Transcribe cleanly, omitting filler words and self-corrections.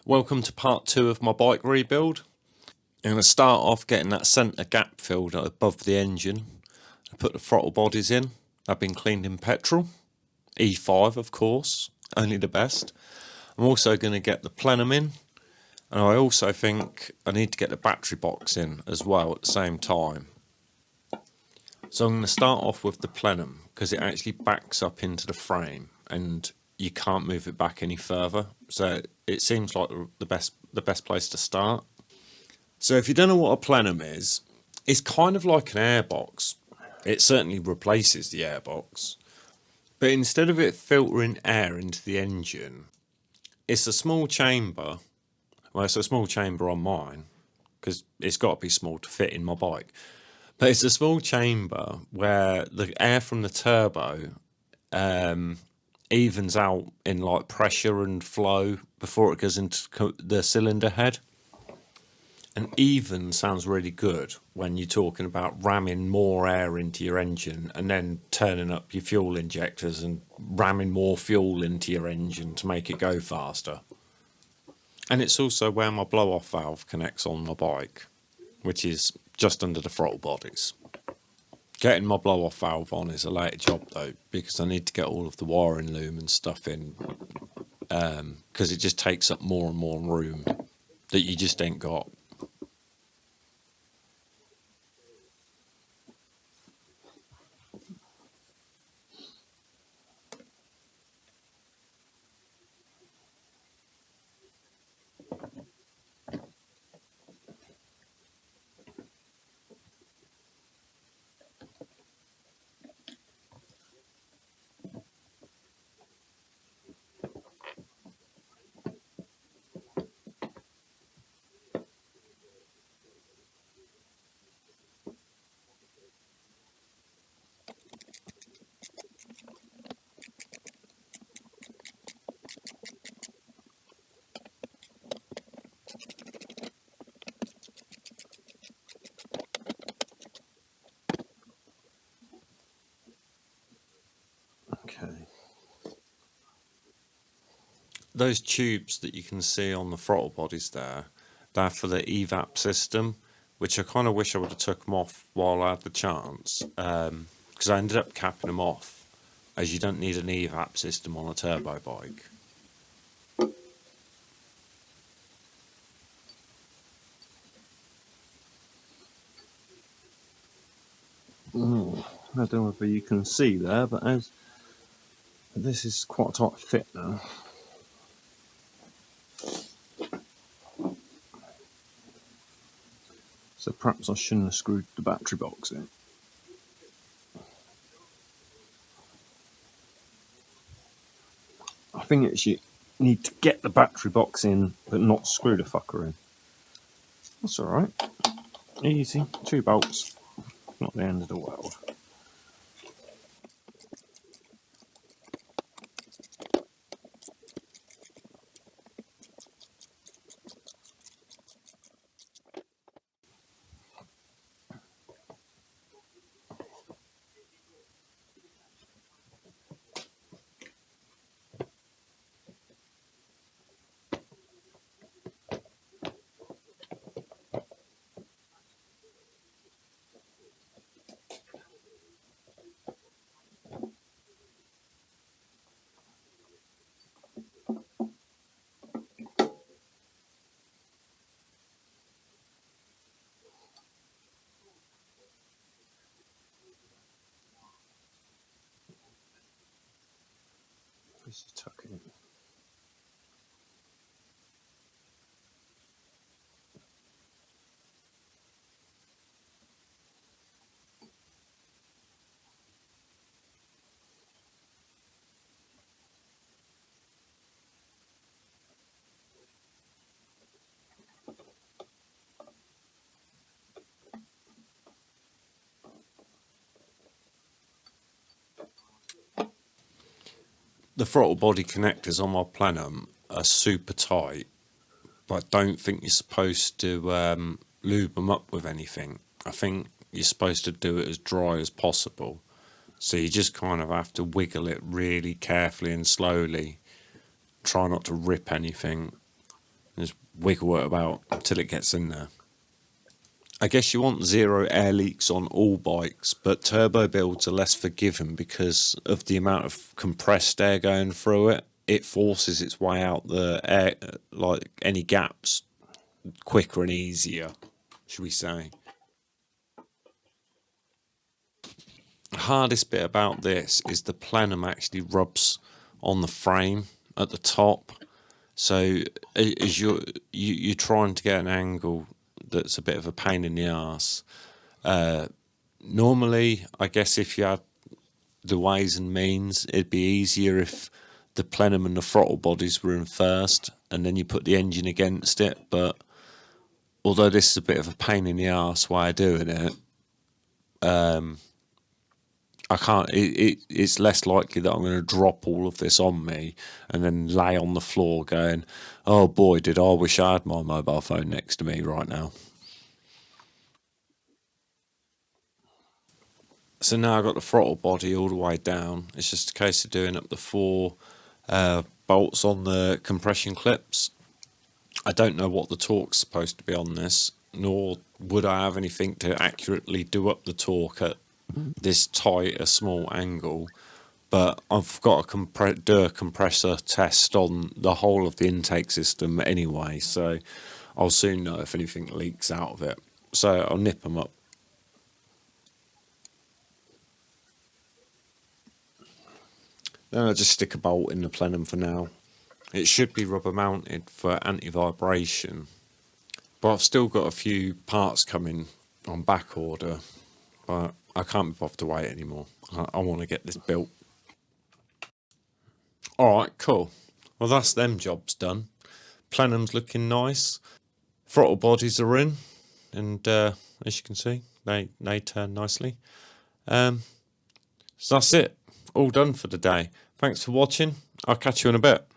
Welcome to part 2 of my bike rebuild. I'm going to start off getting that centre gap filled above the engine. I put the throttle bodies in. They've been cleaned in petrol. E5 of course, only the best. I'm also going to get the plenum in, and I also think I need to get the battery box in as well at the same time. So I'm going to start off with the plenum because it actually backs up into the frame and you can't move it back any further. So it seems like the best place to start. So if you don't know what a plenum is, it's kind of like an airbox. It certainly replaces the airbox, but instead of it filtering air into the engine, it's a small chamber. Well, it's a small chamber on mine because it's got to be small to fit in my bike. But it's a small chamber where the air from the turbo evens out in like pressure and flow before it goes into the cylinder head. And even sounds really good when you're talking about ramming more air into your engine and then turning up your fuel injectors and ramming more fuel into your engine to make it go faster. And it's also where my blow-off valve connects on my bike, which is just under the throttle bodies. Getting my blow-off valve on is a later job though, because I need to get all of the wiring loom and stuff in, because it just takes up more and more room that you just ain't got. Okay. Those tubes that you can see on the throttle bodies there, they're for the evap system, which I kind of wish I would have took them off while I had the chance, because I ended up capping them off, as you don't need an evap system on a turbo bike. I don't know whether you can see there, but as this is quite a tight fit now. So perhaps I shouldn't have screwed the battery box in. I think it's you need to get the battery box in, but not screw the fucker in. That's alright. Easy. 2 bolts. Not the end of the world. This is tucking in. The throttle body connectors on my Plenum are super tight, but I don't think you're supposed to lube them up with anything. I think you're supposed to do it as dry as possible. So you just kind of have to wiggle it really carefully and slowly. Try not to rip anything. Just wiggle it about until it gets in there. I guess you want 0 air leaks on all bikes, but turbo builds are less forgiving because of the amount of compressed air going through it. It forces its way out the air, like any gaps, quicker and easier, should we say. The hardest bit about this is the plenum actually rubs on the frame at the top. So as you're trying to get an angle that's a bit of a pain in the arse. Normally, I guess if you had the ways and means, it'd be easier if the plenum and the throttle bodies were in first, and then you put the engine against it. But although this is a bit of a pain in the arse way of doing it, I can't. It's less likely that I'm going to drop all of this on me and then lay on the floor going, "Oh boy, did I wish I had my mobile phone next to me right now." So now I've got the throttle body all the way down. It's just a case of doing up the 4 bolts on the compression clips. I don't know what the torque's supposed to be on this, nor would I have anything to accurately do up the torque at this tight a small angle. But I've got to do a compressor test on the whole of the intake system anyway, so I'll soon know if anything leaks out of it. So I'll nip them up. Then I'll just stick a bolt in the plenum for now. It should be rubber mounted for anti-vibration, but I've still got a few parts coming on back order, but I can't be bothered to wait anymore. I want to get this built. Alright, cool. Well, that's them jobs done. Plenum's looking nice. Throttle bodies are in, and as you can see, they turn nicely. So that's it. All done for the day. Thanks for watching. I'll catch you in a bit.